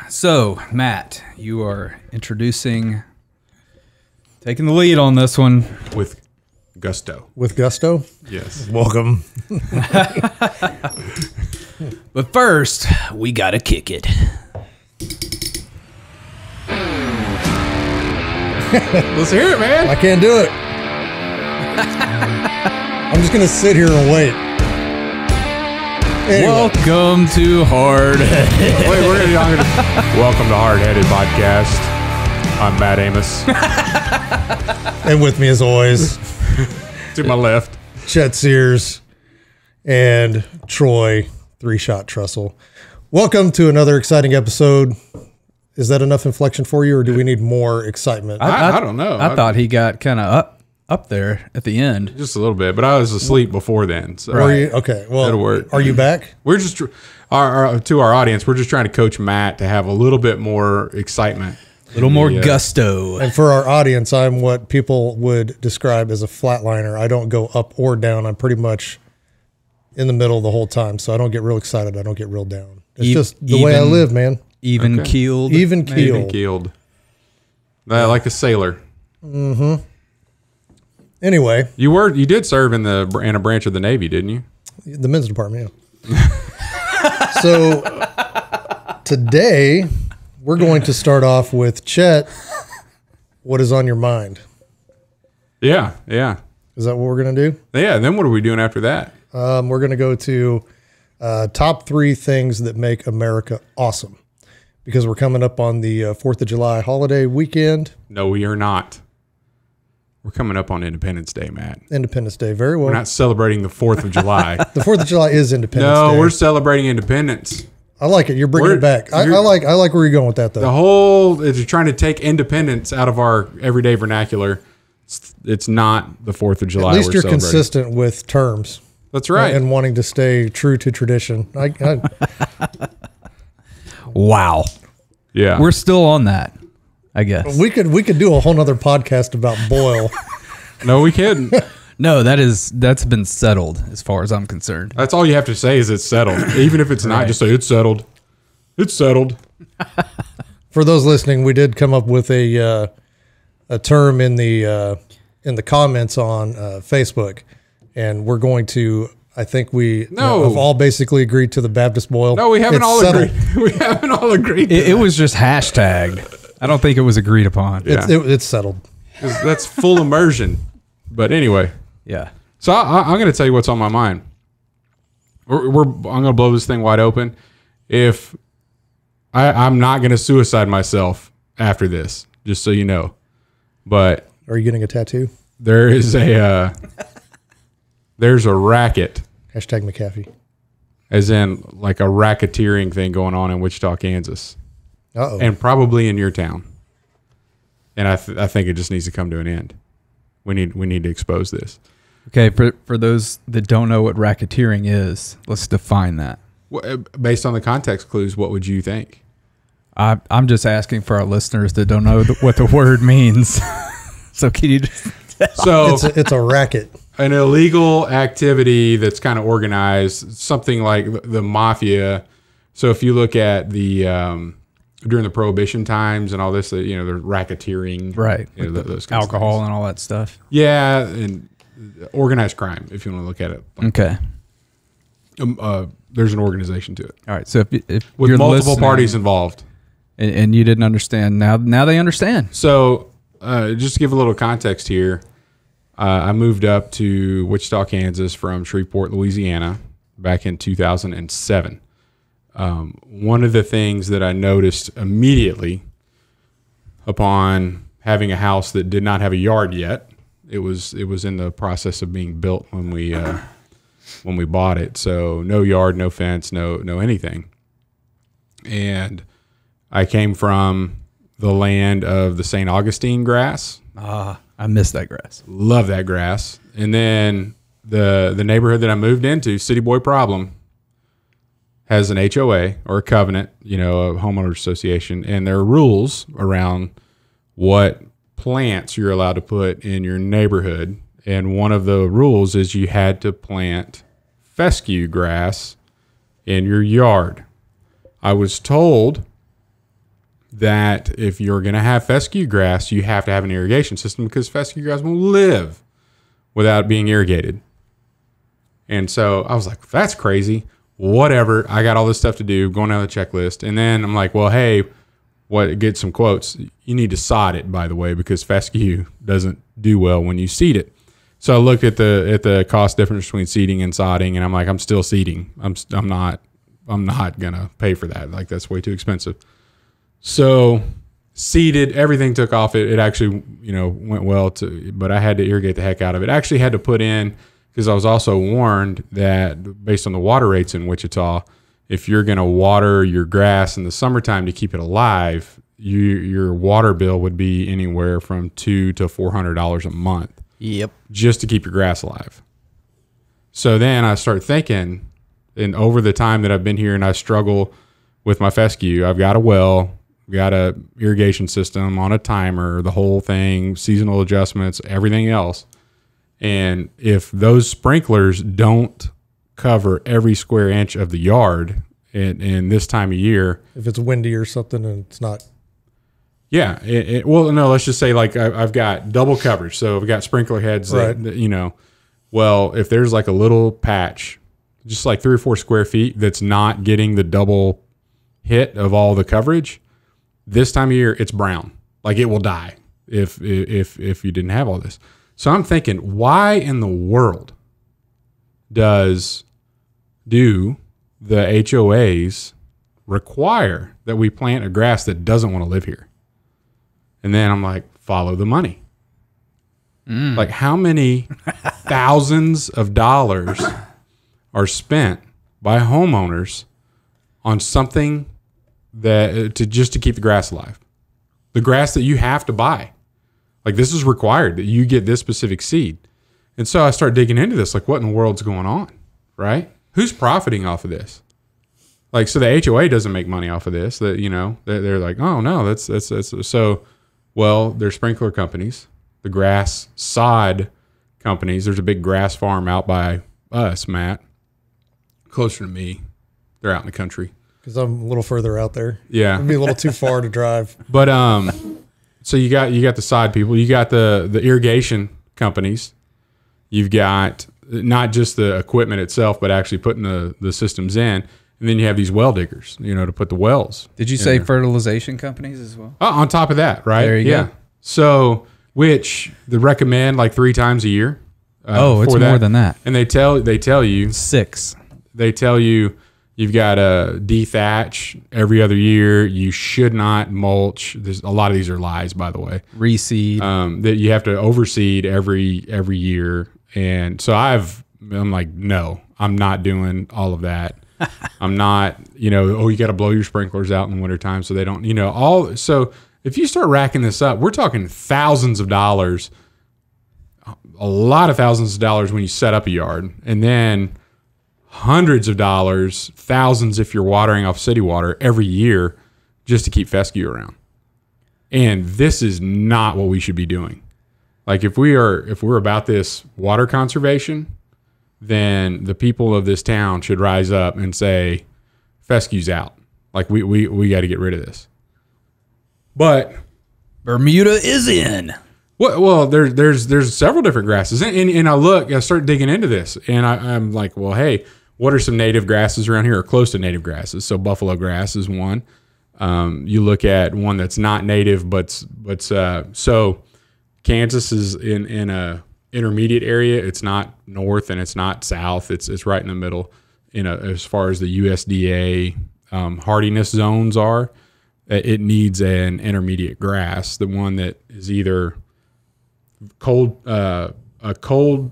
So, Matt, you are taking the lead on this one. With gusto. With gusto? Yes. Welcome. But first, we gotta kick it. Let's hear it, man. I can't do it. I'm just going to sit here and wait. Anyway. Welcome to Hardheaded. Welcome to Hardheaded podcast. I'm Matt Amos. And with me as always, To my left, Chet Sears and Troy, 3-shot Trussell. Welcome to another exciting episode. Is that enough inflection for you, or do we need more excitement? I don't know. I thought he got kind of up there at the end. Just a little bit, but I was asleep before then. So Are you? Okay, well, that'll work. Are you back? We're just to our audience. We're just trying to coach Matt to have a little bit more excitement, A little more gusto. And for our audience, I'm what people would describe as a flatliner. I don't go up or down. I'm pretty much in the middle the whole time, so I don't get real excited. I don't get real down. It's just the way I live, man. Even keeled. Even keeled. Even keeled. Like a sailor. Mm-hmm. Anyway, You did serve in a branch of the Navy, didn't you? the men's department, yeah. So today we're going to start off with Chet. What is on your mind? Yeah. Is that what we're going to do? Yeah. And then what are we doing after that? We're going to go to top 3 things that make America awesome, because we're coming up on the 4th of July holiday weekend. No, we are not. We're coming up on Independence Day, Matt. Independence Day, very well. We're not celebrating the 4th of July. The 4th of July is Independence Day. No, we're celebrating independence. I like it. You're bringing it back. I like where you're going with that, though. The whole is trying to take independence out of our everyday vernacular. It's not the 4th of July. At least you're consistent with terms. That's right. And wanting to stay true to tradition. Wow. Yeah. We're still on that, I guess. We could do a whole nother podcast about boil. No, we couldn't. No, that's been settled as far as I'm concerned. That's all you have to say is it's settled. Even if it's not, just say it's settled. It's settled. For those listening, we did come up with a term in the comments on Facebook, and we're going to. I think we have all basically agreed to the Baptist boil. No, we haven't all agreed. We haven't all agreed. It was just hashtagged. I don't think it was agreed upon. Yeah. It's settled. That's full immersion. But anyway. Yeah. So I'm going to tell you what's on my mind. I'm going to blow this thing wide open. If I'm not going to suicide myself after this, just so you know. But Are you getting a tattoo? there's a racket, Hashtag McAfee. as in like a racketeering thing going on in Wichita, Kansas, Uh-oh. and probably in your town. And I think it just needs to come to an end. We need to expose this. Okay, for those that don't know what racketeering is, let's define that. Based on the context clues, what would you think? I'm just asking for our listeners that don't know what the word means. So can you just... So It's a racket. An illegal activity that's kind of organized, something like the Mafia. So if you look at the during the Prohibition times and all this, there's racketeering, Right. Those kinds alcohol of and all that stuff. yeah, and organized crime. If you want to look at it, Okay. there's an organization to it All right. So if with you're multiple listening parties involved. and you didn't understand, now they understand. So just to give a little context here. I moved up to Wichita, Kansas from Shreveport, Louisiana back in 2007. One of the things that I noticed immediately upon having a house that did not have a yard yet, it was in the process of being built when we bought it. So no yard, no fence, no anything. And I came from the land of the St. Augustine grass. I miss that grass. Love that grass. And then the neighborhood that I moved into, City Boy Problem, has an HOA or a covenant, a homeowners association, and there are rules around what plants you're allowed to put in your neighborhood. And one of the rules is you had to plant fescue grass in your yard. I was told that if you're going to have fescue grass, you have to have an irrigation system because fescue grass won't live without being irrigated. And so I was like, that's crazy. Whatever. I got all this stuff to do, going down the checklist. And then I'm like, well, hey, get some quotes. You need to sod it, by the way, because fescue doesn't do well when you seed it. So I looked at the cost difference between seeding and sodding, and I'm like, I'm still seeding. I'm not gonna pay for that. Like, that's way too expensive. So seeded, everything took off. It actually, went well but I had to irrigate the heck out of it. I actually had to put in, because I was also warned that based on the water rates in Wichita, if you're going to water your grass in the summertime to keep it alive, your water bill would be anywhere from $200 to $400 a month. Yep. Just to keep your grass alive. So then I start thinking, and over the time that I've been here and I struggle with my fescue, I've got a well, got a irrigation system on a timer, the whole thing, seasonal adjustments, everything else. And if those sprinklers don't cover every square inch of the yard in this time of year, if it's windy or something and it's not. Yeah. Well, no, let's just say like I've got double coverage. So I've got sprinkler heads that, well, if there's like a little patch, just like 3 or 4 square feet, that's not getting the double hit of all the coverage, this time of year, it's brown. Like, it will die if you didn't have all this. So I'm thinking, why in the world do the HOAs require that we plant a grass that doesn't want to live here? And then I'm like, follow the money. Like, how many thousands of dollars are spent by homeowners on something that just to keep the grass alive? The grass that you have to buy. Like, this is required that you get this specific seed. And so I start digging into this, like, what in the world's going on, right? Who's profiting off of this? Like, so the HOA doesn't make money off of this. That, they're like, oh no, that's so. Well, they're sprinkler companies, the grass sod companies. There's a big grass farm out by us, Matt, closer to me. They're out in the country. Because I'm a little further out there. Yeah, it'd be a little too far to drive. But so you got the side people, you got the irrigation companies, you've got not just the equipment itself, but actually putting the systems in, and then you have these well diggers, to put the wells. Did you say fertilization companies as well? On top of that, right? There you go. So which they recommend like 3 times a year. It's more than that. And they tell you 6. They tell you. You've got to dethatch every other year. You should not mulch. There's a lot of these are lies, by the way. Reseed. That you have to overseed every year. And so I'm like, no, I'm not doing all of that. I'm not, you got to blow your sprinklers out in the wintertime so they don't, So if you start racking this up, we're talking thousands of dollars, a lot of thousands of dollars when you set up a yard. And then hundreds of dollars, thousands if you're watering off city water every year just to keep fescue around. And this is not what we should be doing. Like, if we're about this water conservation, then the people of this town should rise up and say, fescue's out. Like, we got to get rid of this. But Bermuda is in. Well, there's several different grasses, and I start digging into this, and I'm like, well, hey, what are some native grasses around here, or close to native grasses? So buffalo grass is one. You look at one that's not native, but so Kansas is in a intermediate area. It's not north and it's not south. It's right in the middle. As far as the USDA hardiness zones are, it needs an intermediate grass, the one that is either a cold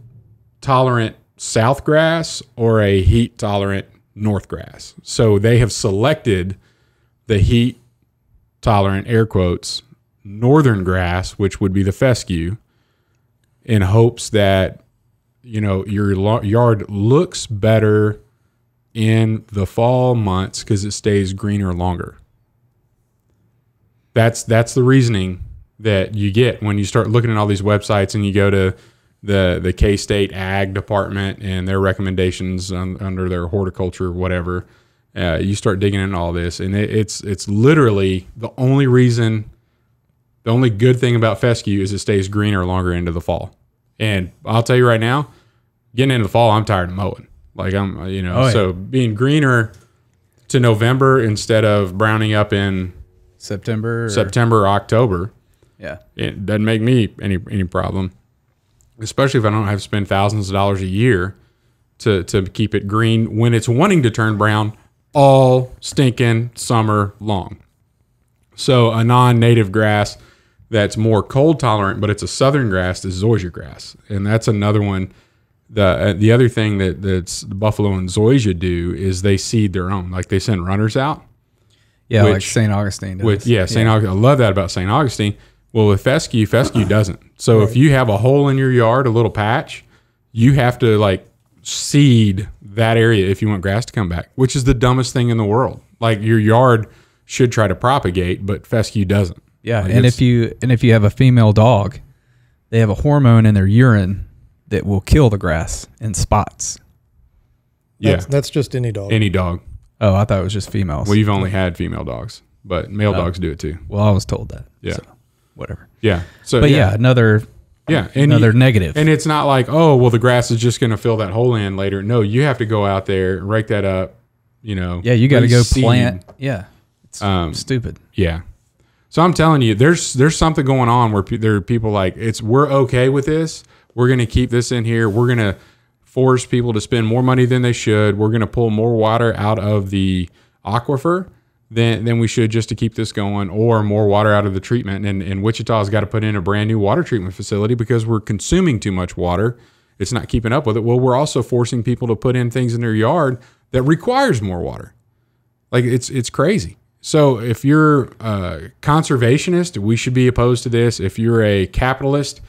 tolerant south grass or a heat tolerant north grass. So they have selected the heat tolerant, air quotes, northern grass, which would be the fescue, in hopes that your yard looks better in the fall months because it stays greener longer. That's the reasoning that you get when you start looking at all these websites and you go to the K-State Ag Department and their recommendations under their horticulture, whatever, You start digging into all this, and it's literally the only reason. The only good thing about fescue is it stays greener longer into the fall. And I'll tell you right now, getting into the fall, I'm tired of mowing. Like so being greener to November instead of browning up in September or October. Yeah. It doesn't make me any problem, especially if I don't have to spend thousands of dollars a year to keep it green when it's wanting to turn brown all stinking summer long. So a non-native grass that's more cold tolerant, but it's a southern grass, is zoysia grass. And that's another one. The other thing that's the buffalo and zoysia do is they seed their own. Like they send runners out. Yeah, like St. Augustine does. St. Augustine. I love that about St. Augustine. Well, with fescue doesn't. So if you have a hole in your yard, a little patch, you have to like seed that area if you want grass to come back, which is the dumbest thing in the world. Like your yard should try to propagate, but fescue doesn't. Yeah, like and if you have a female dog, they have a hormone in their urine that will kill the grass in spots. That's just any dog. Any dog. Oh, I thought it was just females. Well, you've only had female dogs, but male dogs do it too. Well, I was told that. Yeah. So, whatever. Yeah. So, but another negative. And it's not like, oh, well, the grass is just going to fill that hole in later. No, you have to go out there and rake that up. Yeah, you got to go plant. Yeah. It's stupid. Yeah. So I'm telling you, there's something going on where there are people like, we're okay with this. We're going to keep this in here. We're going to force people to spend more money than they should. We're going to pull more water out of the aquifer than we should just to keep this going, or more water out of the treatment. And Wichita's got to put in a brand new water treatment facility because we're consuming too much water. It's not keeping up with it. Well, we're also forcing people to put in things in their yard that requires more water. Like it's crazy. So if you're a conservationist, we should be opposed to this. If you're a capitalist,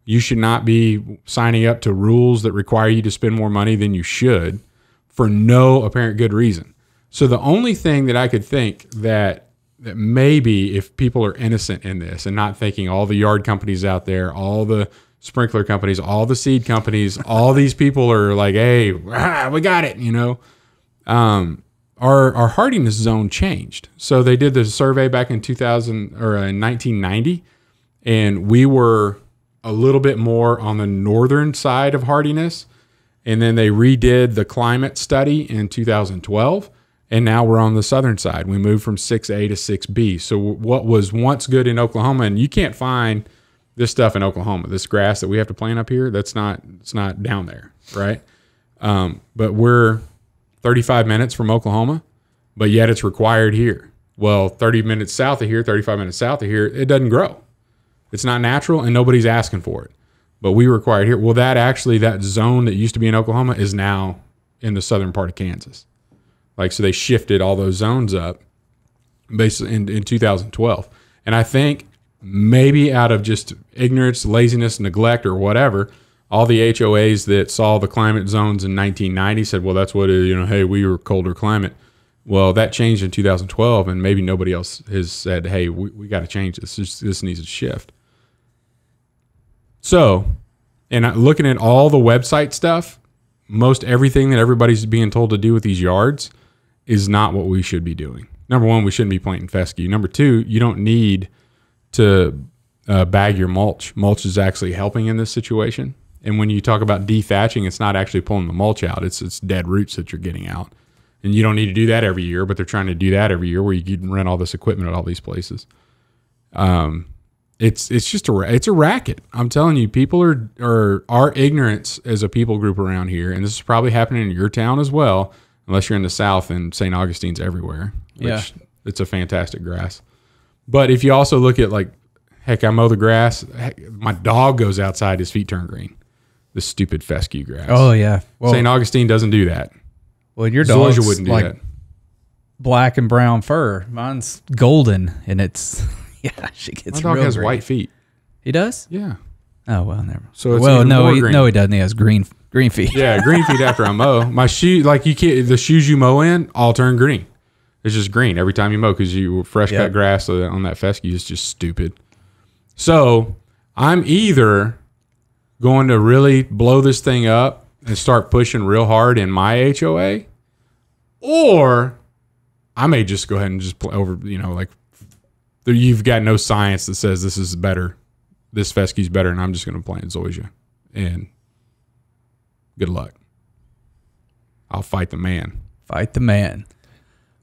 you should not be signing up to rules that require you to spend more money than you should for no apparent good reason. So the only thing that I could think that maybe if people are innocent in this and not thinking all the yard companies out there, all the sprinkler companies, all the seed companies, all these people are like, hey, we got it, Our hardiness zone changed. So they did the survey back in 1990, and we were a little bit more on the northern side of hardiness. And then they redid the climate study in 2012, and now we're on the southern side. We moved from 6A to 6B. So what was once good in Oklahoma, and you can't find this stuff in Oklahoma, this grass that we have to plant up here, it's not down there, right? But we're 35 minutes from Oklahoma, but yet it's required here. Well, 30 minutes south of here, 35 minutes south of here, it doesn't grow. It's not natural, and nobody's asking for it. But we require it here. Well, that zone that used to be in Oklahoma is now in the southern part of Kansas. So they shifted all those zones up basically in 2012. And I think maybe out of just ignorance, laziness, neglect, or whatever, all the HOAs that saw the climate zones in 1990 said, well, that's what it is, hey, we were colder climate. Well, that changed in 2012, and maybe nobody else has said, hey, we got to change this. This needs to shift. So, and looking at all the website stuff, most everything that everybody's being told to do with these yards is not what we should be doing. Number one, we shouldn't be planting fescue. Number two, you don't need to bag your mulch. Mulch is actually helping in this situation. And when you talk about dethatching, it's not actually pulling the mulch out. It's dead roots that you're getting out. And you don't need to do that every year, but they're trying to do that every year where you can rent all this equipment at all these places. It's just it's a racket. I'm telling you, people are our ignorance as a people group around here, and this is probably happening in your town as well, unless you're in the South and St. Augustine's everywhere. Which it's a fantastic grass. But if you also look at heck, I mow the grass. Heck, my dog goes outside, his feet turn green. The stupid fescue grass. Oh yeah, well, St. Augustine doesn't do that. Well, your dog's wouldn't do that. Black and brown fur. Mine's golden, and it's she gets. My dog has green. white feet. He does? Yeah. Oh well, never. So it's even more green. No, he doesn't. He has green feet. Yeah, green feet after I mow. My shoe, you can't. The shoes you mow in all turn green. It's just green every time you mow because you fresh cut grass on that fescue is just stupid. So I'm either going to really blow this thing up and start pushing real hard in my HOA, or I may just go ahead and just play over, like you've got no science that says this is better. This Fescue's better, and I'm just going to plant Zoysia. And good luck. I'll fight the man. Fight the man.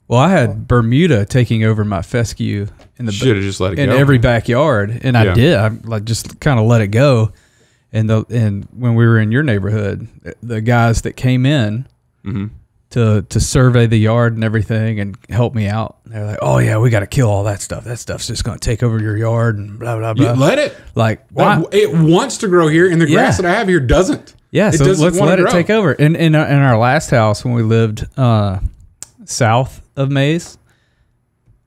Well, I had Bermuda taking over my Fescue in the should have just let it in go. every backyard, and I did. I like just kind of let it go. And when we were in your neighborhood, the guys that came in to survey the yard and everything and help me out, they're like, "Oh yeah, we got to kill all that stuff. That stuff's just going to take over your yard and blah blah blah." You let it. Like why? It wants to grow here, and the grass that I have here doesn't. Yeah, so let's let it take over. In our last house when we lived south of Mays,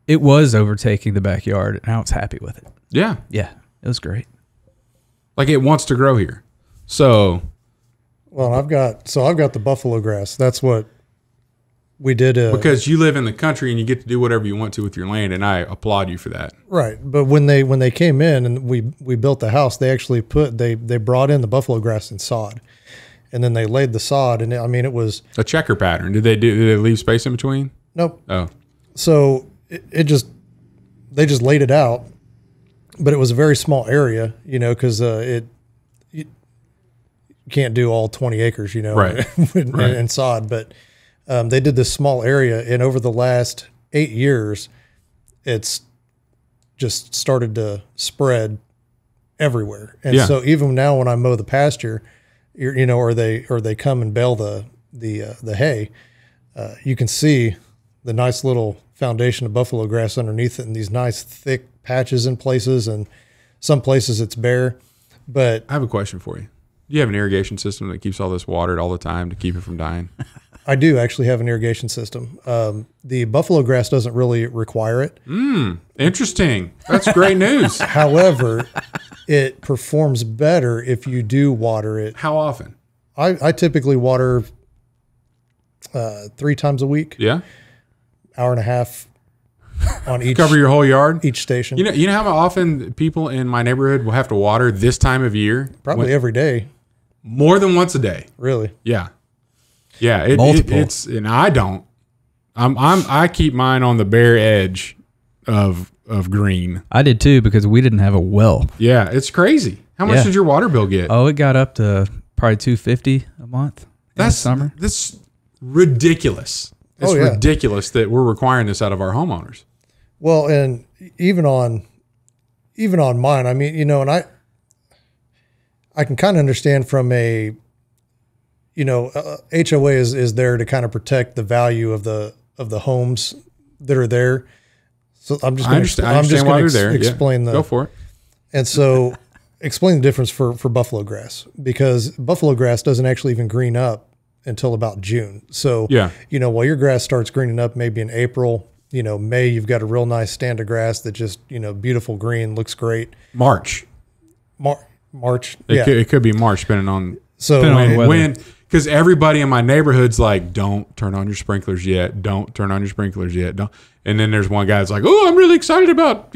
it was overtaking the backyard, and I was happy with it. Yeah, it was great. Like it wants to grow here. So, well, I've got the buffalo grass. That's what we did. Because you live in the country and you get to do whatever you want to with your land, and I applaud you for that. Right, but when they came in and we built the house, they actually they brought in the buffalo grass and sod, and then they laid the sod, and it was a checker pattern. Did they leave space in between? Nope. Oh, so they just laid it out, but it was a very small area, because you can't do all 20 acres, right. and sod, but they did this small area, and over the last 8 years, it's just started to spread everywhere. And so even now when I mow the pasture, or they come and bale the hay, you can see the nice little foundation of buffalo grass underneath it, and these nice thick patches in places, and some places it's bare. But I have a question for you. Do you have an irrigation system that keeps all this watered all the time to keep it from dying? I do actually have an irrigation system. The buffalo grass doesn't really require it. Interesting. That's great news. However, it performs better if you do water it. How often? I typically water 3 times a week. Yeah. Hour and a half on each. Cover your whole yard? Each station. You know how often people in my neighborhood will have to water this time of year? Probably every day. More than once a day. Really? Yeah. Yeah. Multiple. It's and I don't. I keep mine on the bare edge of green. I did too because we didn't have a well. Yeah, it's crazy. How much did your water bill get? Oh, it got up to probably $250 a month. That's summer. That's ridiculous. It's ridiculous that we're requiring this out of our homeowners. Well, and even on mine, and I can kind of understand from a, HOA is there to kind of protect the value of the homes that are there. So I'm just going to explain Go for it. And so explain the difference for buffalo grass, because buffalo grass doesn't actually even green up until about June. So, while your grass starts greening up maybe in April, May, you've got a real nice stand of grass that just, beautiful green, looks great. March. It could be March, depending on when, because everybody in my neighborhood's like, don't turn on your sprinklers yet. Don't turn on your sprinklers yet. Don't. And then there's one guy that's like, oh, I'm really excited about,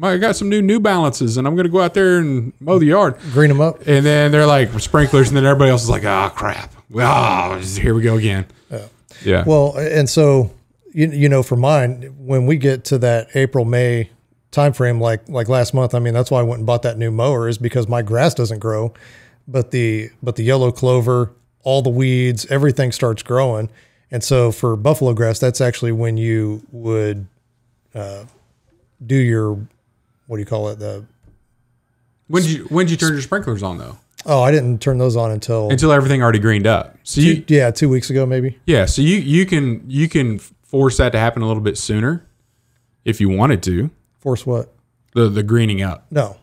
I got some New Balances and I'm going to go out there and mow the yard. Green them up. And then they're like sprinklers, and then everybody else is like, oh, crap. Oh, here we go again. Yeah. Well, and so, for mine, when we get to that April, May timeframe, like last month, that's why I went and bought that new mower, is because my grass doesn't grow, but the yellow clover, all the weeds, everything starts growing. And so for buffalo grass, that's actually when you would do your, what do you call it? When'd you turn your sprinklers on though? Oh, I didn't turn those on until everything already greened up. So 2 weeks ago, maybe. Yeah. So you can force that to happen a little bit sooner if you wanted to. Force what? The greening up. No,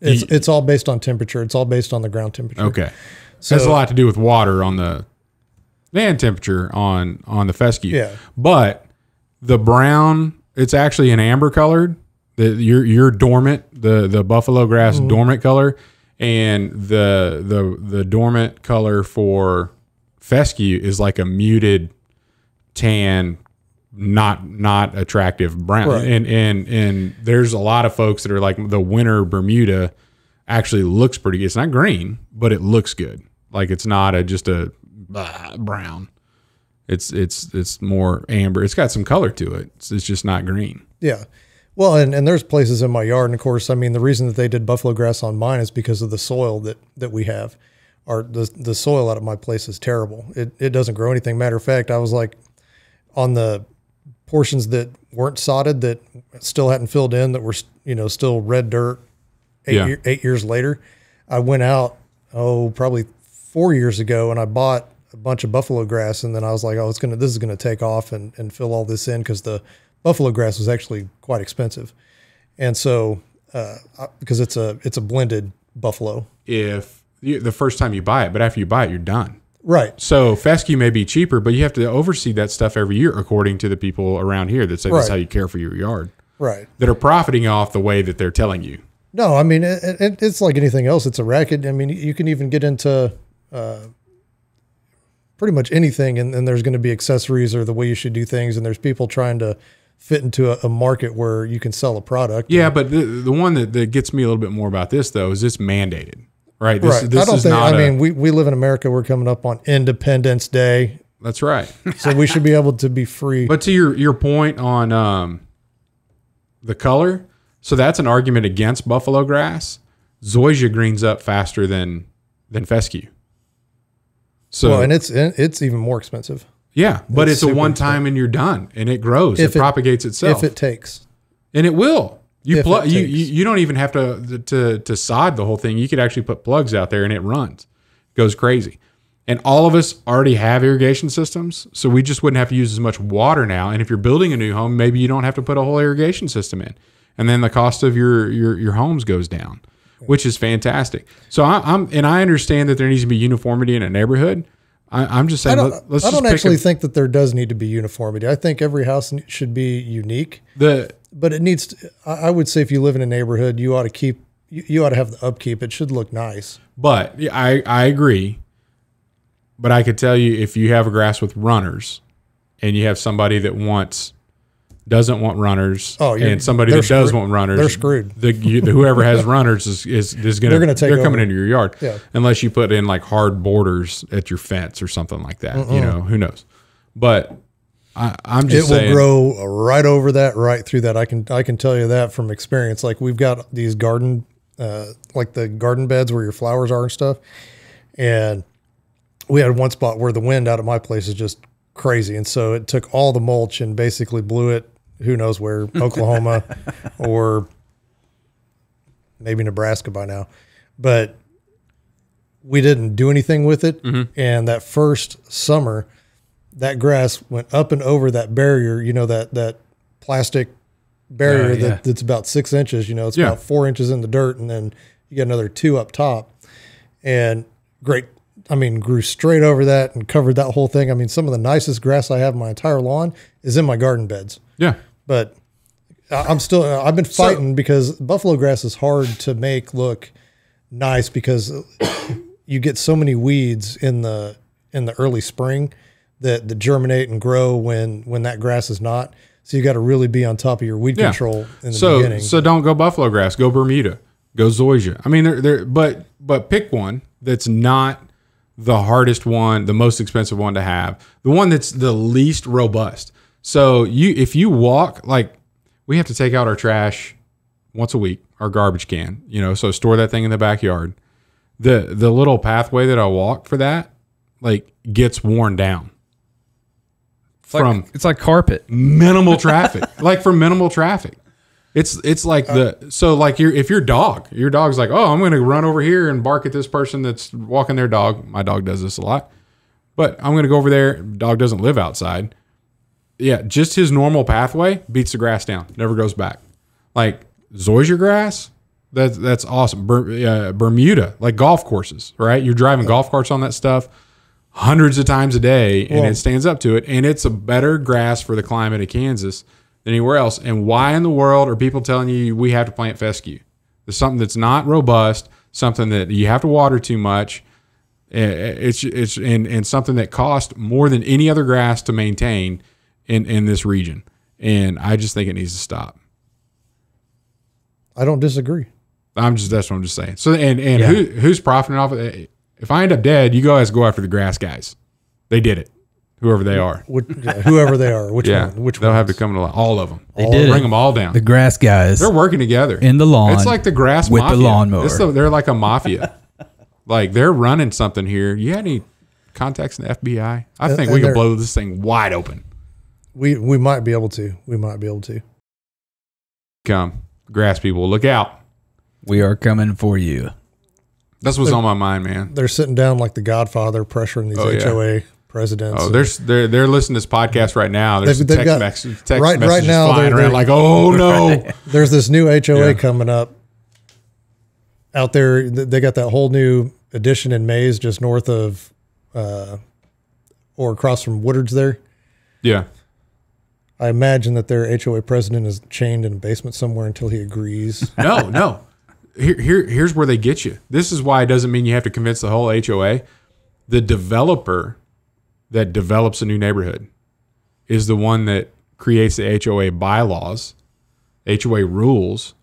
it's all based on temperature. It's all based on the ground temperature. Okay. So that's a lot to do with water on the land temperature on the fescue. Yeah. But the brown, it's actually an amber colored. Your dormant, the buffalo grass dormant color, and the dormant color for fescue is like a muted tan, not attractive brown. Right. And there's a lot of folks that are like, the winter Bermuda actually looks pretty good. It's not green, but it looks good. Like it's not just a brown. It's more amber. It's got some color to it. It's just not green. Yeah. Well, and there's places in my yard, and of course, I mean, the reason that they did buffalo grass on mine is because of the soil that we have. The soil out of my place is terrible. It doesn't grow anything. Matter of fact, I was like on the portions that weren't sodded, that still hadn't filled in, that were, still red dirt 8 years later. I went out, probably 4 years ago, and I bought a bunch of buffalo grass, and then I was like, this is going to take off and fill all this in, because the buffalo grass was actually quite expensive. And so, because it's a blended buffalo. The first time you buy it, but after you buy it, you're done. Right. So fescue may be cheaper, but you have to oversee that stuff every year, according to the people around here that say that's how you care for your yard. Right. That are profiting off the way that they're telling you. No, I mean, it's like anything else. It's a racket. I mean, you can even get into pretty much anything, and there's going to be accessories or the way you should do things, and there's people trying to fit into a market where you can sell a product. Yeah, but the one that gets me a little bit more about this, though, is it's mandated. Right. This we live in America. We're coming up on Independence Day. That's right. So we should be able to be free. But to your point on the color, so that's an argument against buffalo grass. Zoysia greens up faster than fescue. So and it's even more expensive. Yeah, but it's a one time and you're done, and it grows. It propagates itself. If it takes. And it will. You don't even have to sod the whole thing. You could actually put plugs out there and it runs. It goes crazy. And all of us already have irrigation systems, so we just wouldn't have to use as much water now. And if you're building a new home, maybe you don't have to put a whole irrigation system in. And then the cost of your homes goes down, which is fantastic. So I understand that there needs to be uniformity in a neighborhood. I'm just saying, let's I don't actually think that there does need to be uniformity. I think every house should be unique. But it needs to, I would say, if you live in a neighborhood, you ought to have the upkeep. It should look nice. But I agree. But I could tell you, if you have a grass with runners and you have somebody that doesn't want runners, and somebody that does want runners, they're screwed. Whoever has runners is going to, they're coming into your yard. Yeah. Unless you put in like hard borders at your fence or something like that. Who knows? But I'm just saying, it will grow right over that, right through that. I can tell you that from experience. Like, we've got these garden, like the garden beds where your flowers are and stuff. And we had one spot where the wind out of my place is just crazy. And so it took all the mulch and basically blew it, who knows where, Oklahoma or maybe Nebraska by now. But we didn't do anything with it. Mm-hmm. And that first summer, that grass went up and over that barrier, that plastic barrier that's about 6 inches, it's about 4 inches in the dirt, and then you got another 2 up top, and grew straight over that and covered that whole thing. I mean, some of the nicest grass I have in my entire lawn is in my garden beds. Yeah. But I've been fighting because buffalo grass is hard to make look nice, because you get so many weeds in the early spring that germinate and grow when that grass is not. So you got to really be on top of your weed control in the beginning. So don't go buffalo grass. Go Bermuda. Go Zoysia. I mean, but pick one that's not the hardest one, the most expensive one to have, the one that's the least robust. So if you walk, like, we have to take out our trash once a week, our garbage can, so store that thing in the backyard. The little pathway that I walk for that, like, gets worn down. It's like carpet. Minimal traffic. Like, for minimal traffic. It's like if your dog's like, oh, I'm going to run over here and bark at this person that's walking their dog. My dog does this a lot. But I'm going to go over there. Dog doesn't live outside. Yeah, just his normal pathway beats the grass down. Never goes back. Like, Zoysia grass, that's awesome. Bermuda, like golf courses, right? You're driving golf carts on that stuff hundreds of times a day, and it stands up to it. And it's a better grass for the climate of Kansas than anywhere else. And why in the world are people telling you we have to plant fescue? There's something that's not robust, something that you have to water too much. It's something that costs more than any other grass to maintain in this region. And I just think it needs to stop. I don't disagree. That's what I'm just saying. So, who's profiting off of it? If I end up dead, you guys go after the grass guys. They did it. whoever they are. Whoever they are. Which one? Which they'll have to come to all of them. They did bring them all down. The grass guys. They're working together in the lawn. It's like the grass with mafia. the lawnmower. They're like a mafia. Like they're running something here. You had any contacts in the FBI? I think we could blow this thing wide open. We might be able to. We might be able to. Come, grass people, look out. We are coming for you. That's what's on my mind, man. They're sitting down like the Godfather, pressuring these HOA presidents. Oh, they're listening to this podcast right now. There's text messages right now flying around like, oh no. There's this new HOA coming up out there. They got that whole new addition in Mays, just north of, or across from Woodard's there. Yeah. I imagine that their HOA president is chained in a basement somewhere until he agrees. No. Here's where they get you. This is why it doesn't mean you have to convince the whole HOA. The developer that develops a new neighborhood is the one that creates the HOA bylaws, HOA rules,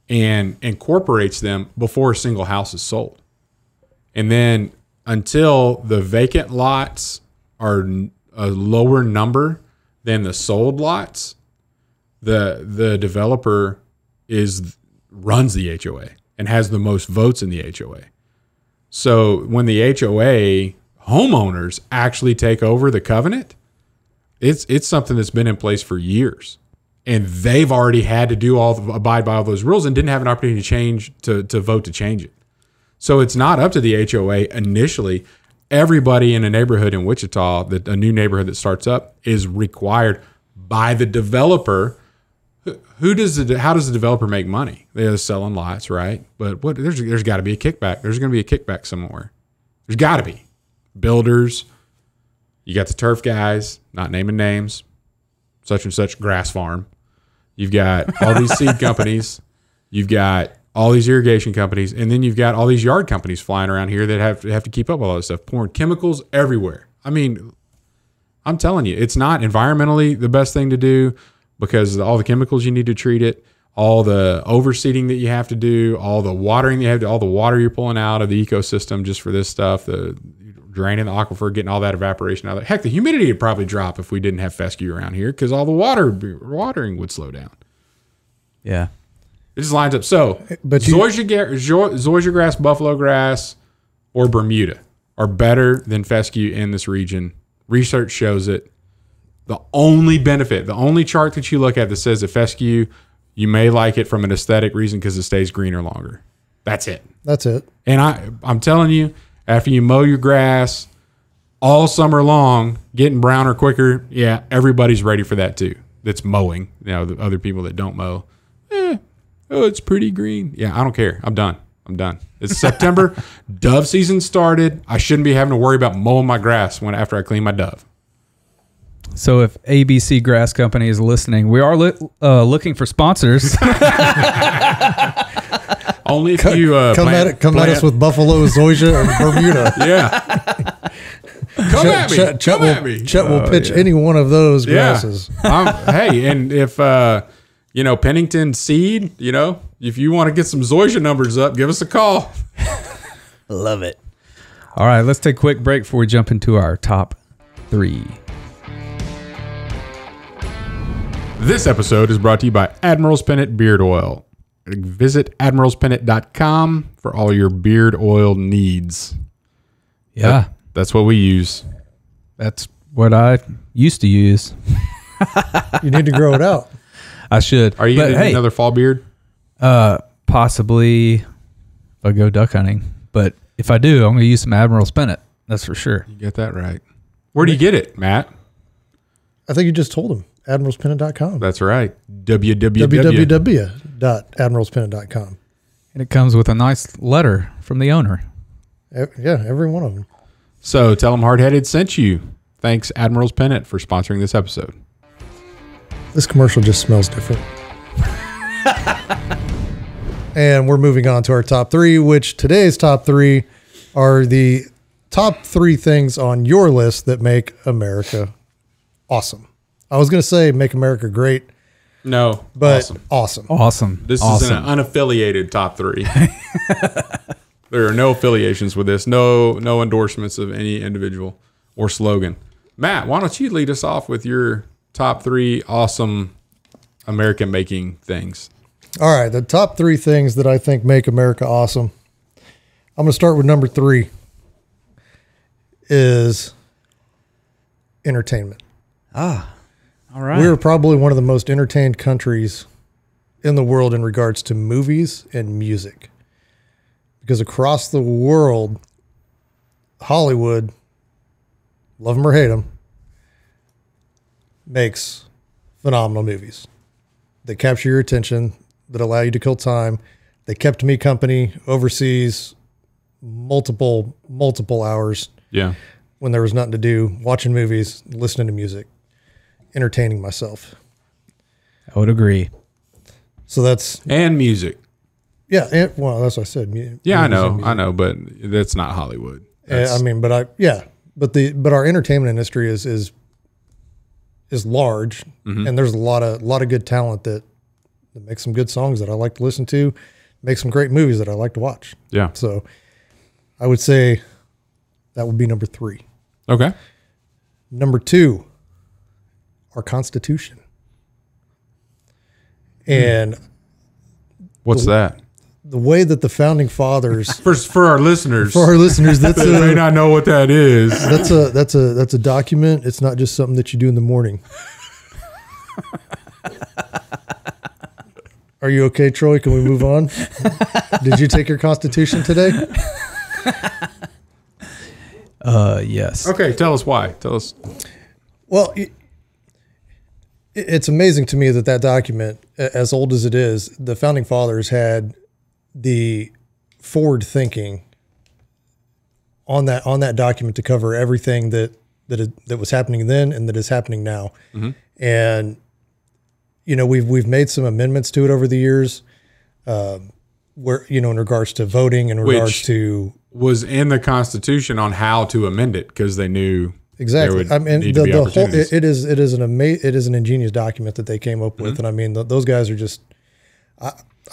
and incorporates them before a single house is sold. And then until the vacant lots are a lower number than the sold lots, the developer runs the HOA and has the most votes in the HOA. So when the HOA homeowners actually take over the covenant, it's something that's been in place for years. And they've already had to abide by all those rules and didn't have an opportunity to vote to change it. So it's not up to the HOA initially. Everybody in a neighborhood in Wichita, a new neighborhood that starts up, is required by the developer. How does the developer make money? They're selling lots, right? But there's got to be a kickback. There's going to be a kickback somewhere. There's got to be. Builders, you got the turf guys, not naming names, such and such grass farm. You've got all these seed companies. You've got all these irrigation companies, and then you've got all these yard companies flying around here that have to keep up with all this stuff, pouring chemicals everywhere. I mean, I'm telling you, it's not environmentally the best thing to do because all the chemicals you need to treat it, all the overseeding that you have to do, all the watering you have to, all the water you're pulling out of the ecosystem just for this stuff, the draining the aquifer, getting all that evaporation out of it. Heck, the humidity would probably drop if we didn't have fescue around here because all the watering would slow down. Yeah. It just lines up. So, zoysia grass, buffalo grass, or Bermuda are better than fescue in this region. Research shows it. The only benefit, the only chart that you look at that says that fescue, you may like it from an aesthetic reason because it stays greener longer. That's it. That's it. And I'm telling you, after you mow your grass all summer long, getting browner quicker, yeah, everybody's ready for that too. That's mowing. You know, the other people that don't mow, oh, it's pretty green. Yeah, I don't care. I'm done. It's September. Dove season started. I shouldn't be having to worry about mowing my grass after I clean my dove. So if ABC Grass Company is listening, we are looking for sponsors. Only if you come at us with buffalo, zoysia, and Bermuda. Yeah. Come at me. Chet will pitch any one of those grasses. Hey, and if Pennington seed, if you want to get some zoysia numbers up, give us a call. Love it. All right, let's take a quick break before we jump into our top 3. This episode is brought to you by Admiral's Pennant Beard Oil. Visit admiralspennant.com for all your beard oil needs. Yeah. That's what we use. That's what I used to use. You need to grow it out. I should. Are you going to do another fall beard? Possibly if I go duck hunting. But if I do, I'm going to use some Admiral's Pennant. That's for sure. You get that right. Where do you get it, Matt? I think you just told him. admiralspennant.com. That's right. www.admiralspennant.com. And it comes with a nice letter from the owner. Yeah, every one of them. So tell them Hardheaded sent you. Thanks, Admiral's Pennant, for sponsoring this episode. This commercial just smells different. And we're moving on to our top 3, which today's top 3 are the top 3 things on your list that make America awesome. I was going to say make America great. No, but awesome. This is an unaffiliated top 3. There are no affiliations with this. No endorsements of any individual or slogan. Matt, why don't you lead us off with your top 3 awesome American making things? All right, the top 3 things that I think make America awesome. I'm going to start with number 3 is entertainment. All right. We're probably one of the most entertained countries in the world in regards to movies and music. Because across the world, Hollywood, love them or hate them, makes phenomenal movies. They capture your attention, that allow you to kill time. They kept me company overseas multiple hours. Yeah. When there was nothing to do, watching movies, listening to music, entertaining myself. I would agree. So that's... And music. Yeah, well, that's what I said. Yeah, I know, but that's not Hollywood. But our entertainment industry is large, and there's a lot of good talent that makes some good songs that I like to listen to, make some great movies that I like to watch. Yeah. So I would say that would be number 3. Okay. Number 2, our Constitution. And what's that? The way that the founding fathers for our listeners, that's they may not know what that is. That's a document. It's not just something that you do in the morning. Are you okay, Troy? Can we move on? Did you take your Constitution today? Yes. Okay, tell us why. Tell us. Well, it's amazing to me that document, as old as it is, the founding fathers had the forward thinking on that document to cover everything that was happening then and that is happening now. Mm-hmm. And we've made some amendments to it over the years, where in regards to voting, in regards to was in the Constitution on how to amend it because they knew exactly. I mean, the whole it is an ingenious document that they came up with, and I mean those guys are just.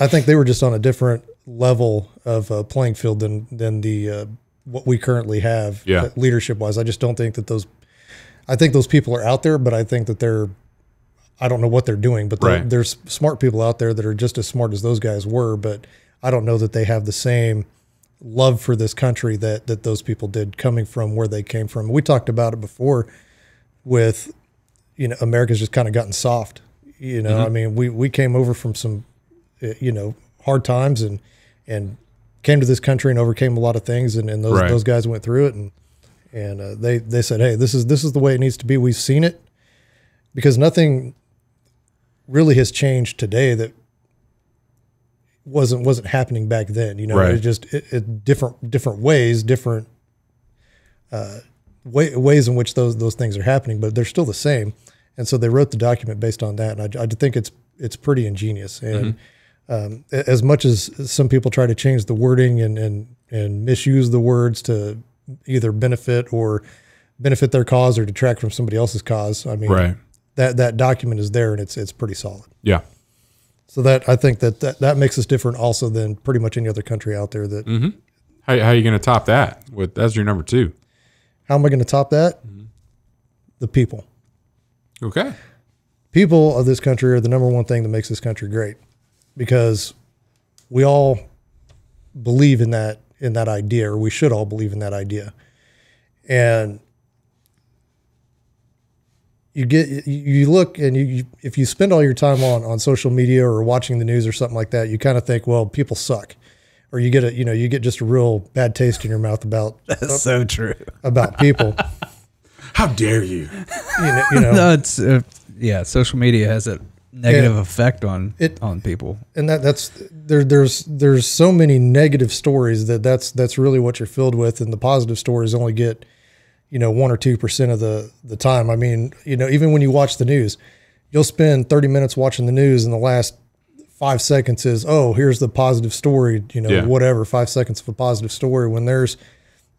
I think they were just on a different level of playing field than the what we currently have leadership wise. I just don't think that those. I think those people are out there, but I think that they're. I don't know what they're doing, but there's smart people out there that are just as smart as those guys were, but I don't know that they have the same love for this country that those people did, coming from where they came from. We talked about it before with, America's just kind of gotten soft. I mean, we came over from some, hard times and came to this country and overcame a lot of things. And those guys went through it and they said, hey, this is the way it needs to be. We've seen it, because nothing really has changed today that wasn't happening back then. It just different ways, different ways in which those things are happening, but they're still the same. And so they wrote the document based on that, and I think it's pretty ingenious. And as much as some people try to change the wording and misuse the words to either benefit their cause or detract from somebody else's cause, I mean, that document is there and it's pretty solid. Yeah. So I think that makes us different also than pretty much any other country out there. That How are you going to top that? That's your number 2. How am I going to top that? The people. Okay. People of this country are the number one thing that makes this country great, because we all believe in that idea, or we should all believe in that idea. And you look and if you spend all your time on social media or watching the news or something like that, you kind of think, well, people suck, or you get just a real bad taste in your mouth about that's so true about people. How dare you? No, it's social media has a negative effect on people, and there's so many negative stories that's really what you're filled with, and the positive stories only get 1 or 2% of the time. I mean, even when you watch the news, you'll spend 30 minutes watching the news, and the last 5 seconds is, oh, here's the positive story, whatever, 5 seconds of a positive story, when there's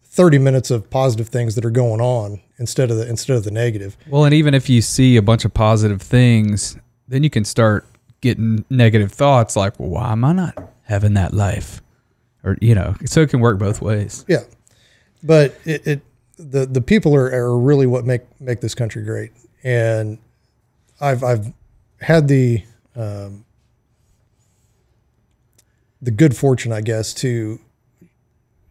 30 minutes of positive things that are going on instead of the negative. Well, and even if you see a bunch of positive things, then you can start getting negative thoughts like, well, why am I not having that life? Or, so it can work both ways. Yeah. But the people are really what make this country great. And I've had the good fortune, I guess, to,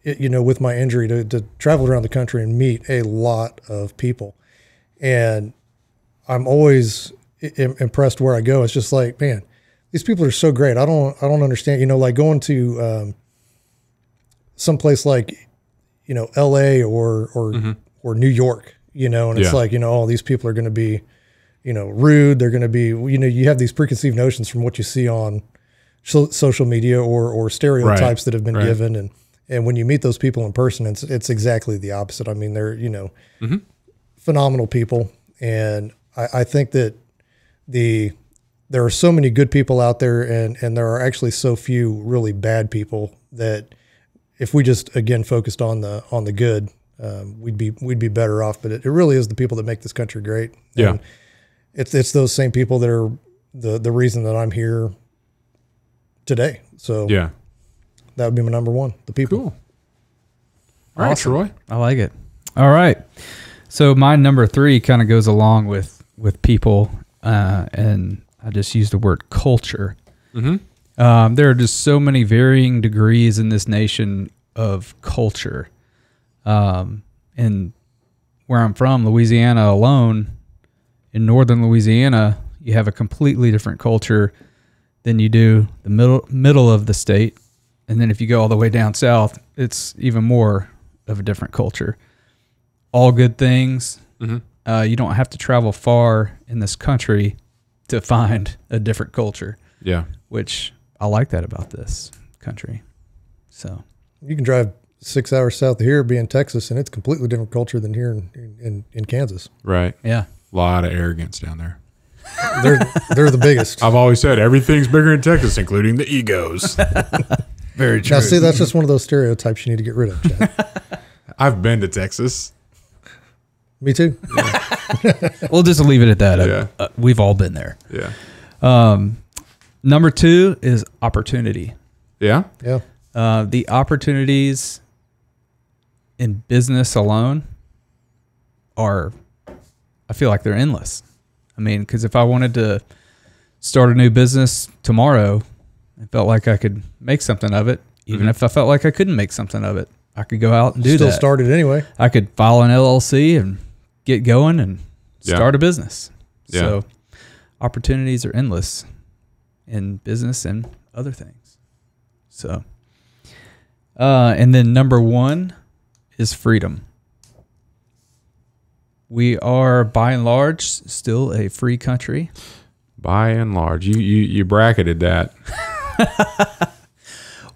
with my injury to travel around the country and meet a lot of people. And I'm always impressed where I go. It's just like, man, these people are so great. I don't understand, like going to someplace like, LA or New York, and it's like, oh, these people are going to be, rude. They're going to be, you have these preconceived notions from what you see on social media or stereotypes that have been given. And when you meet those people in person, it's exactly the opposite. I mean, they're, phenomenal people. And I think that there are so many good people out there, and there are actually so few really bad people that if we just, again, focused on the good, we'd be better off. But it really is the people that make this country great. Yeah. And it's those same people that are the reason that I'm here today. So yeah, that would be my number one, the people. Cool. All right, Troy. I like it. All right. So my number 3 kind of goes along with people, and I just used the word culture. Mm-hmm. There are just so many varying degrees in this nation of culture. And where I'm from, Louisiana alone, in northern Louisiana, you have a completely different culture than you do the middle of the state. And then if you go all the way down south, it's even more of a different culture. All good things. Mm-hmm. You don't have to travel far in this country to find a different culture. Yeah. Which I like that about this country. So you can drive 6 hours south of here, be in Texas, and it's a completely different culture than here in Kansas. Right. Yeah. A lot of arrogance down there. They're the biggest. I've always said everything's bigger in Texas, including the egos. Very true. Now, see, that's just one of those stereotypes you need to get rid of, Chet. I've been to Texas. Me too. Yeah. We'll just leave it at that. Yeah. We've all been there. Yeah. Number 2 is opportunity. Yeah. Yeah. The opportunities in business alone I feel like they're endless. I mean, because if I wanted to start a new business tomorrow, I felt like I could make something of it. Even if I felt like I couldn't make something of it, I could go out and do that. Still start it anyway. I could file an LLC and get going and start a business. Yeah. So opportunities are endless in business and other things. So, and then number 1 is freedom. We are, by and large, still a free country. By and large, you bracketed that.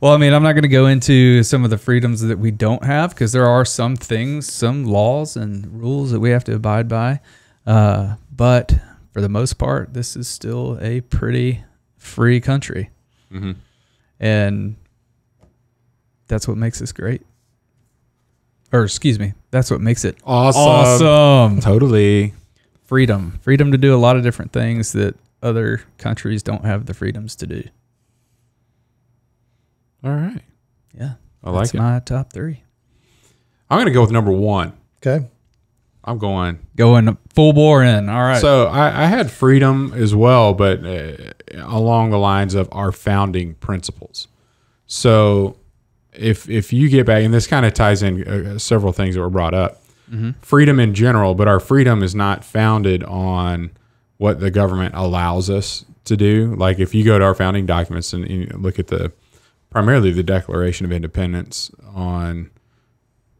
Well, I mean, I'm not going to go into some of the freedoms that we don't have, because there are some things, some laws and rules that we have to abide by. But for the most part, this is still a pretty free country. Mm-hmm. And that's what makes us great. Or excuse me, that's what makes it awesome. Totally. Freedom to do a lot of different things that other countries don't have the freedoms to do. All right. Yeah. I like it. That's my top 3. I'm going to go with number 1. Okay. I'm going full bore in. All right. So I had freedom as well, but along the lines of our founding principles. So if you get back, and this kind of ties in several things that were brought up, freedom in general, but our freedom is not founded on what the government allows us to do. Like if you go to our founding documents and you look at primarily the Declaration of Independence on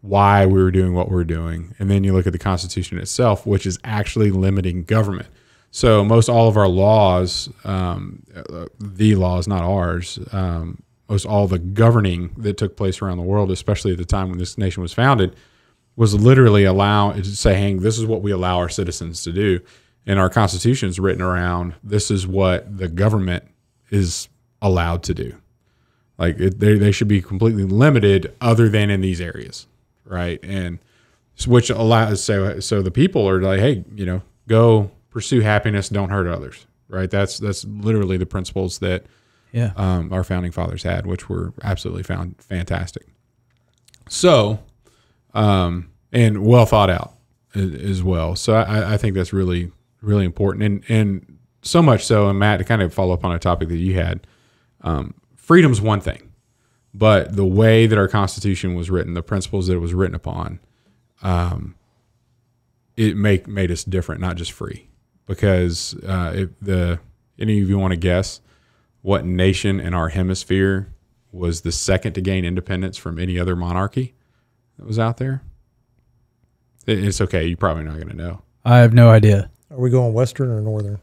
why we were doing what we're doing, and then you look at the Constitution itself, which is actually limiting government. So most all of our laws, the laws, not ours, most all the governing that took place around the world, especially at the time when this nation was founded, was literally saying this is what we allow our citizens to do. And our Constitution is written around this is what the government is allowed to do. Like they should be completely limited other than in these areas, right? And which allows so the people are like, hey, go pursue happiness, don't hurt others, right? That's literally the principles that our founding fathers had, which were absolutely found fantastic. So, and and well thought out as well. So I think that's really, really important. And so much so, and Matt, to kind of follow up on a topic that you had, freedom's one thing, but the way that our Constitution was written, the principles that it was written upon, it made us different, not just free. Because any of you want to guess what nation in our hemisphere was the second to gain independence from any other monarchy that was out there? It's okay. You're probably not going to know. I have no idea. Are we going Western or Northern?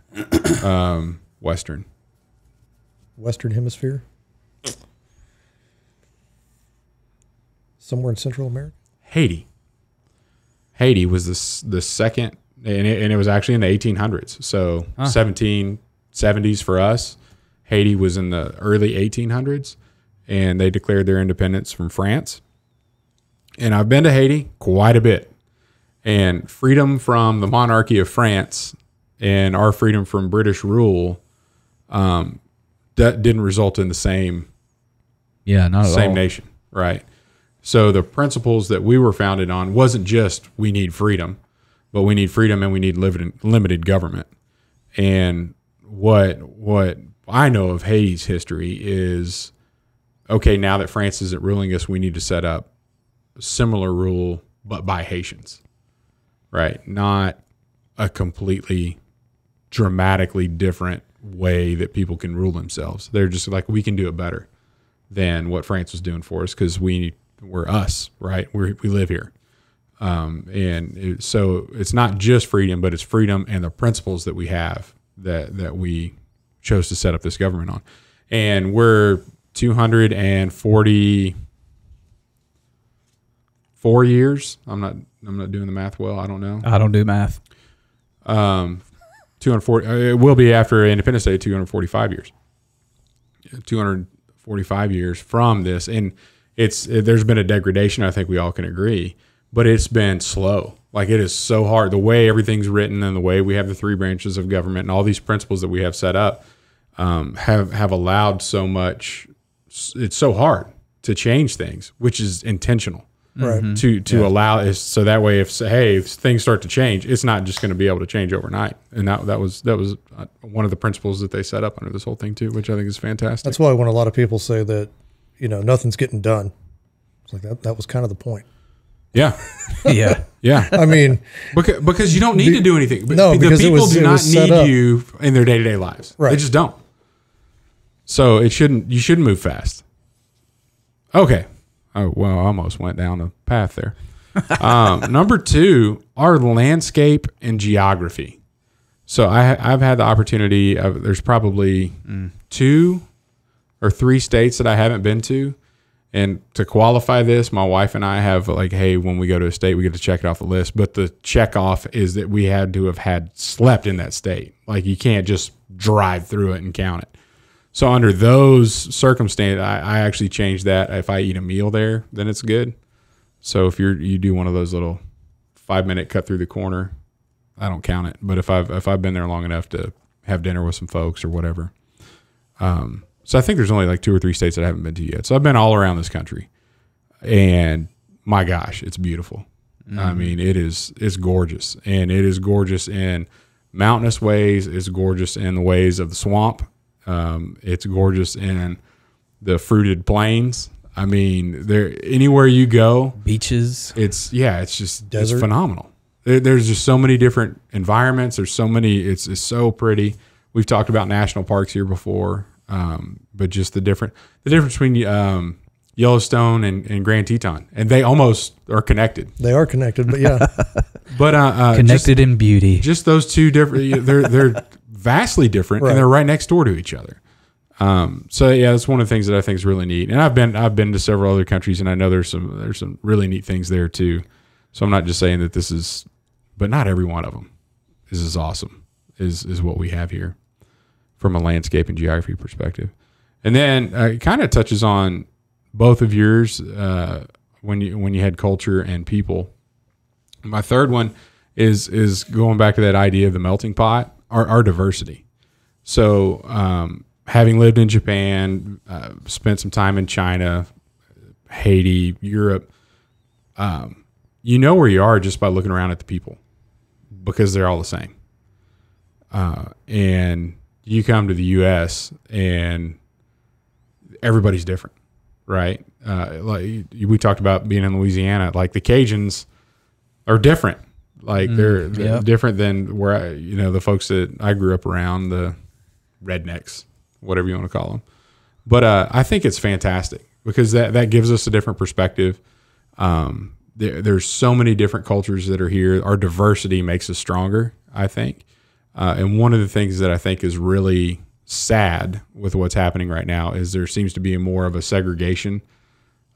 Western. Western Hemisphere? Somewhere in Central America? Haiti. Haiti was the second, and it was actually in the 1800s. So 1770s for us. Haiti was in the early 1800s, and they declared their independence from France. And I've been to Haiti quite a bit. And freedom from the monarchy of France and our freedom from British rule that didn't result in the same nation, right? So the principles that we were founded on wasn't just we need freedom, but we need freedom and we need limited government. And what I know of Haiti's history is, okay, now that France isn't ruling us, we need to set up a similar rule, but by Haitians, right? Not a completely dramatically different way that people can rule themselves. They're just like, we can do it better than what France was doing for us because we're us, right? We live here. So it's not just freedom, but it's freedom and the principles that we have that we chose to set up this government on. And we're 244 years. I'm not doing the math well. I don't know. I don't do math. 240. It will be after Independence Day. 245 years. 245 years from this, and there's been a degradation. I think we all can agree, but it's been slow. Like, it is so hard. The way everything's written and the way we have the three branches of government and all these principles that we have set up have allowed so much. It's so hard to change things, which is intentional. Right. To allow is so that way if things start to change, it's not just going to be able to change overnight. And that was one of the principles that they set up under this whole thing too, which I think is fantastic. That's why when a lot of people say that, nothing's getting done, it's like that was kind of the point. Yeah. Yeah. I mean, because you don't need to do anything. No, the because people do not need up. you in their day-to-day lives. Right. They just don't. So you shouldn't move fast. Okay. Oh, well, I almost went down a path there. Number 2, our landscape and geography. So I've had the opportunity of, there's probably 2 or 3 states that I haven't been to. And to qualify this, my wife and I have like, hey, when we go to a state, we get to check it off the list. But the check off is that we had to have slept in that state. Like, you can't just drive through it and count it. So under those circumstances, I actually changed that. If I eat a meal there, then it's good. So if you do one of those little 5-minute cut through the corner, I don't count it. But if I've been there long enough to have dinner with some folks or whatever, so I think there's only like 2 or 3 states that I haven't been to yet. So I've been all around this country, and my gosh, it's beautiful. I mean, it's gorgeous, and it is gorgeous in mountainous ways. It's gorgeous in the ways of the swamp. It's gorgeous in the fruited plains. I mean, anywhere you go, beaches. It's just desert. It's phenomenal. There's just so many different environments. There's so many. It's so pretty. We've talked about national parks here before, but just the difference between Yellowstone and Grand Teton, and they almost are connected. They are connected, but yeah, but connected in beauty. Just those two different. They're vastly different, right. And they're right next door to each other. So yeah, that's one of the things that I think is really neat. And I've been to several other countries, and I know there's some really neat things there too. So I'm not just saying that this is, but not every one of them is as awesome is what we have here from a landscape and geography perspective. And then it kind of touches on both of yours when you had culture and people. My third one is going back to that idea of the melting pot. Our diversity. So having lived in Japan, spent some time in China, Haiti, Europe, you know where you are just by looking around at the people, because they're all the same. And you come to the U.S. and everybody's different, right? Like we talked about being in Louisiana, like the Cajuns are different. Like they're different than where the folks that I grew up around, the rednecks, whatever you want to call them. But I think it's fantastic because that gives us a different perspective. There's so many different cultures that are here. Our diversity makes us stronger, I think. And one of the things that I think is really sad with what's happening right now is there seems to be more of a segregation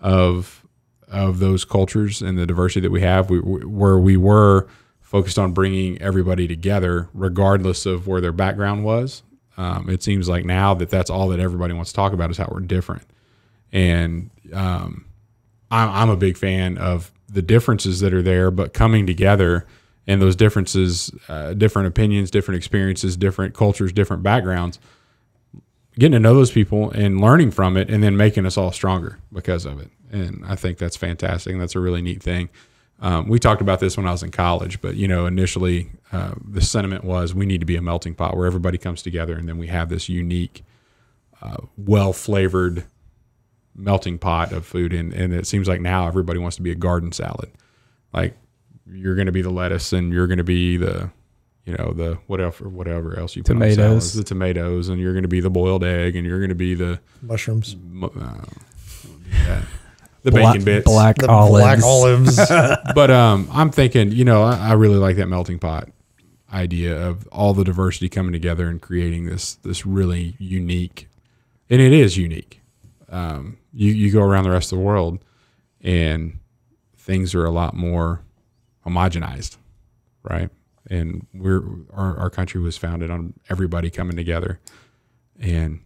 of those cultures and the diversity that we have, where we were focused on bringing everybody together regardless of where their background was. It seems like now that's all that everybody wants to talk about is how we're different. And I'm a big fan of the differences that are there, but coming together, and those differences, different opinions, different experiences, different cultures, different backgrounds, getting to know those people and learning from it, and then making us all stronger because of it. And I think that's fantastic, and that's a really neat thing. We talked about this when I was in college, but initially the sentiment was we need to be a melting pot where everybody comes together, and then we have this unique, well-flavored melting pot of food. And it seems like now everybody wants to be a garden salad. Like you're going to be the lettuce, and you're going to be the the whatever else you put on salads, the tomatoes, and you're going to be the boiled egg, and you're going to be the mushrooms. The bacon bits, black olives. But I'm thinking, I really like that melting pot idea of all the diversity coming together and creating this really unique, and it is unique. You go around the rest of the world, and things are a lot more homogenized, right? And our country was founded on everybody coming together, and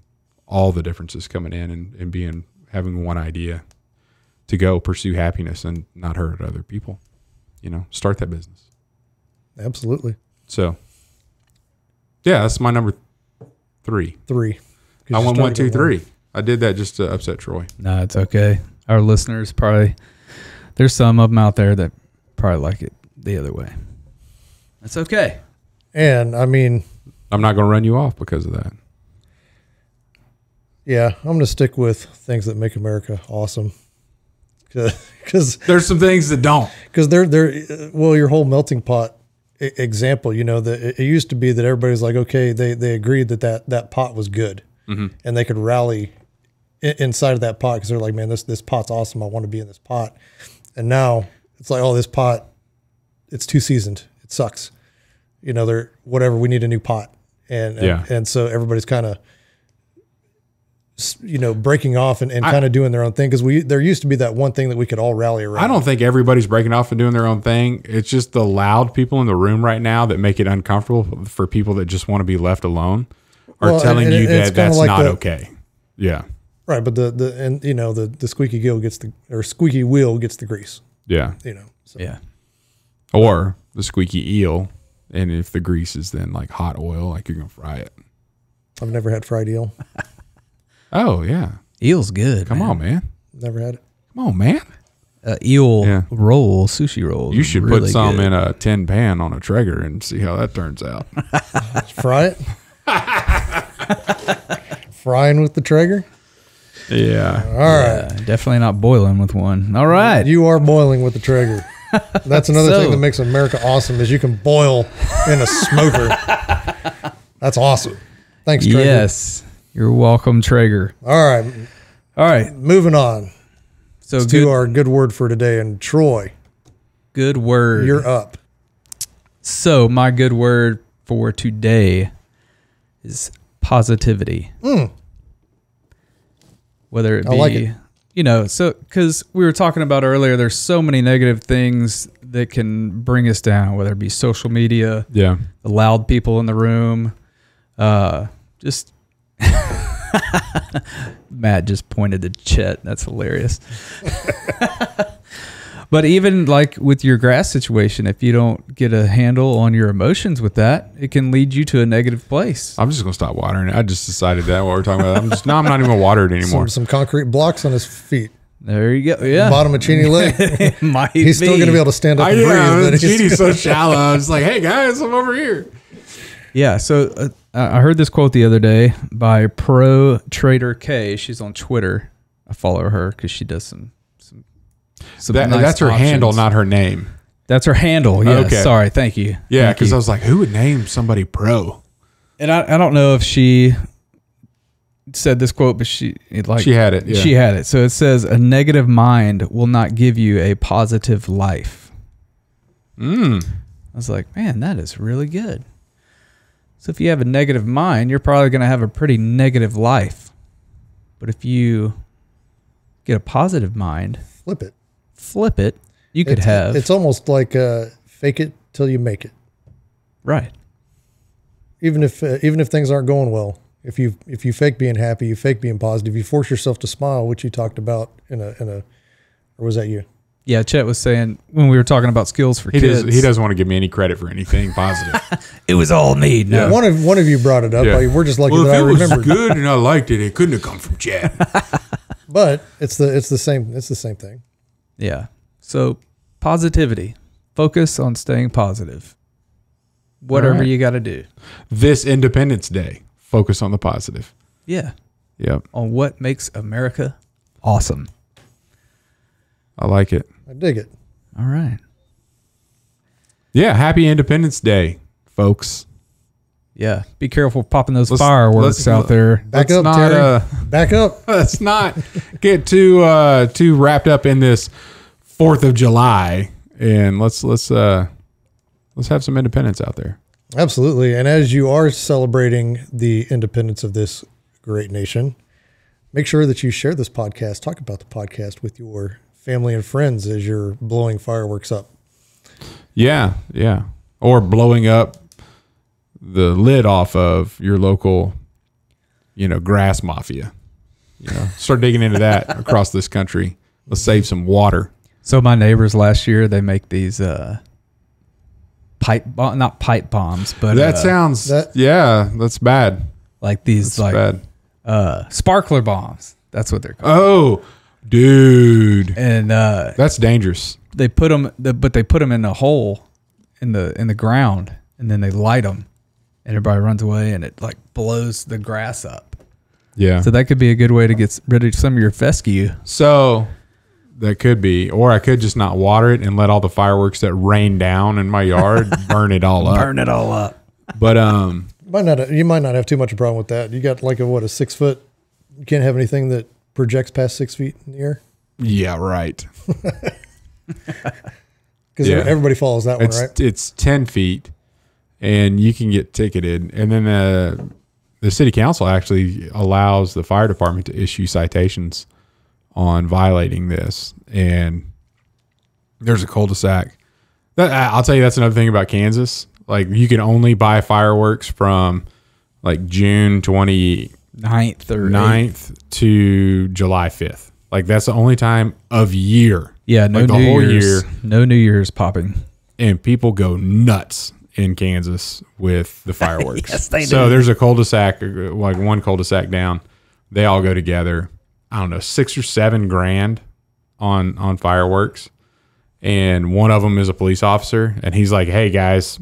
all the differences coming in and having one idea to go pursue happiness and not hurt other people, start that business. Absolutely. So yeah, that's my number 3. I went 1, 2, 3. I did that just to upset Troy. No, it's okay. Our listeners there's some of them out there that probably like it the other way. That's okay. And I mean, I'm not going to run you off because of that. Yeah, I'm going to stick with things that make America awesome. Because there's some things that don't. Because your whole melting pot example, it used to be that everybody's like, okay, they agreed that pot was good, and they could rally inside of that pot because they're like, man, this pot's awesome. I want to be in this pot. And now it's like, oh, this pot, it's too seasoned. It sucks. They're whatever. We need a new pot, and so everybody's kind of breaking off and kind of doing their own thing, because there used to be that one thing that we could all rally around. I don't think everybody's breaking off and doing their own thing. It's just the loud people in the room right now that make it uncomfortable for people that just want to be left alone are telling you that that's like not okay. Yeah. Right. But the squeaky wheel gets the grease. Yeah. So. Yeah. Or the squeaky eel. And if the grease is then like hot oil, like you're going to fry it. I've never had fried eel. Oh, yeah. Eel's good. Come on, man. Never had it. Come on, man. Eel roll, sushi rolls. You should really put some in a tin pan on a Traeger and see how that turns out. Fry it? Frying with the Traeger? Yeah. All right. Yeah, definitely not boiling with one. All right. You are boiling with the Traeger. That's another thing that makes America awesome is you can boil in a smoker. That's awesome. Thanks, Traeger. Yes. You're welcome, Traeger. All right. Moving on. So to our good word for today. And Troy, good word. You're up. So my good word for today is positivity. Whether it be, like it. So because we were talking about earlier, there's so many negative things that can bring us down, whether it be social media, the loud people in the room, just Matt just pointed to Chet. That's hilarious. But even like with your grass situation, if you don't get a handle on your emotions with that, it can lead you to a negative place. I'm just going to stop watering it. I just decided that while we're talking about it. I'm not even going to water it anymore. Some concrete blocks on his feet. There you go. Yeah. Bottom of Cheney Lake. He's still going to be able to stand up and breathe. Cheney's so shallow. I was like, hey, guys, I'm over here. Yeah. So I heard this quote the other day by Pro Trader K. She's on Twitter. I follow her because she does some nice that's her options. handle, not her name. That's her handle. Yeah. Okay. Sorry. Thank you. Yeah. Because I was like, who would name somebody Pro? And I don't know if she said this quote, but she had it. Yeah. She had it. So it says, a negative mind will not give you a positive life. I was like, man, that is really good. So if you have a negative mind, you're probably going to have a pretty negative life. But if you get a positive mind, flip it, you could have. It's almost like fake it till you make it. Right. Even if things aren't going well, if you fake being happy, you fake being positive, you force yourself to smile, which you talked about in a or was that you? Yeah, Chet was saying when we were talking about skills for kids. He doesn't want to give me any credit for anything positive. It was all me. No. Yeah, one of you brought it up. Yeah. We're just lucky that I remembered. If it was good and I liked it, it couldn't have come from Chet. But it's the same thing. Yeah. So positivity. Focus on staying positive. Whatever you got to do. This Independence Day, focus on the positive. Yeah. Yep. On what makes America awesome. I like it. I dig it. All right. Yeah. Happy Independence Day, folks. Yeah. Be careful popping those fireworks out there. Back up, Terry. Back up. Let's not get too wrapped up in this 4th of July, and let's have some independence out there. Absolutely. And as you are celebrating the independence of this great nation, make sure that you share this podcast. Talk about the podcast with your family and friends as you're blowing fireworks up. Yeah, yeah. Or blowing up the lid off of your local, grass mafia. Start digging into that across this country. Let's save some water. So my neighbors last year, they make these not pipe bombs, but that sounds that's bad. Like these that's bad. Sparkler bombs. That's what they're called. Oh, dude. And that's dangerous. They put them in a hole in the ground, and then they light them, and everybody runs away, and it like blows the grass up. Yeah. So that could be a good way to get rid of some of your fescue. So that could be, or I could just not water it and let all the fireworks that rain down in my yard burn it all up. Burn it all up. But you might not have too much of a problem with that. You got like a 6 foot. You can't have anything that projects past 6 feet in the air. Yeah, right. Because everybody follows that one, right? It's 10 feet, and you can get ticketed. And then the city council actually allows the fire department to issue citations on violating this. And there's a cul-de-sac. I'll tell you, that's another thing about Kansas. Like, you can only buy fireworks from like June 29th or 9th to July 5th. Like, that's the only time of year. Yeah, no like the New whole Year's, year. No New Year's popping. And people go nuts in Kansas with the fireworks. Yes, they do. So there's a cul-de-sac, like one cul-de-sac down. They all go together. I don't know, $6 or $7 grand on fireworks. And one of them is a police officer, and he's like, hey guys,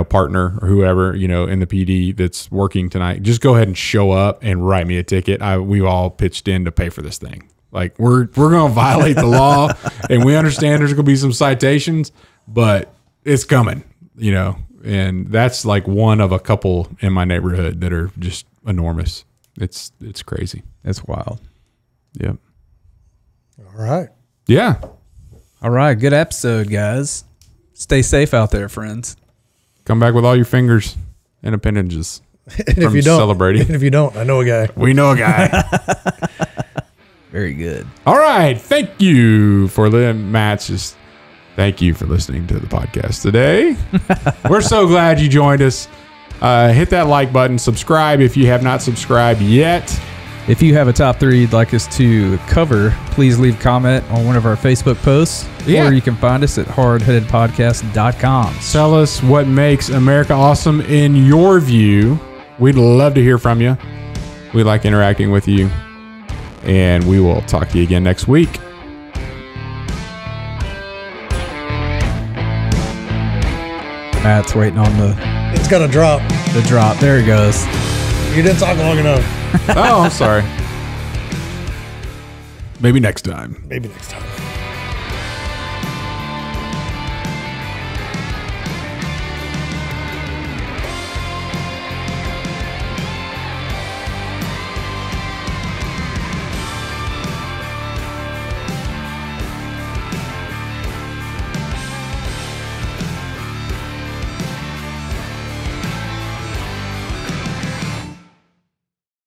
partner or whoever, in the PD that's working tonight, just go ahead and show up and write me a ticket. We've all pitched in to pay for this thing. Like, we're going to violate the law, and we understand there's going to be some citations, but it's coming, and that's like one of a couple in my neighborhood that are just enormous. It's crazy. It's wild. Yep. All right. Yeah. All right. Good episode, guys. Stay safe out there, friends. Come back with all your fingers and appendages. And if you don't, celebrating. And if you don't, I know a guy. We know a guy. Very good. All right. Thank you for Matt. Thank you for listening to the podcast today. We're so glad you joined us. Hit that like button. Subscribe if you have not subscribed yet. If you have a top 3 you'd like us to cover, please leave a comment on one of our Facebook posts, or you can find us at hardheadedpodcast.com. Tell us what makes America awesome in your view. We'd love to hear from you. We like interacting with you. And we will talk to you again next week. Matt's waiting on It's got to drop. the drop. There he goes. You didn't talk long enough. Oh, I'm sorry. Maybe next time. Maybe next time.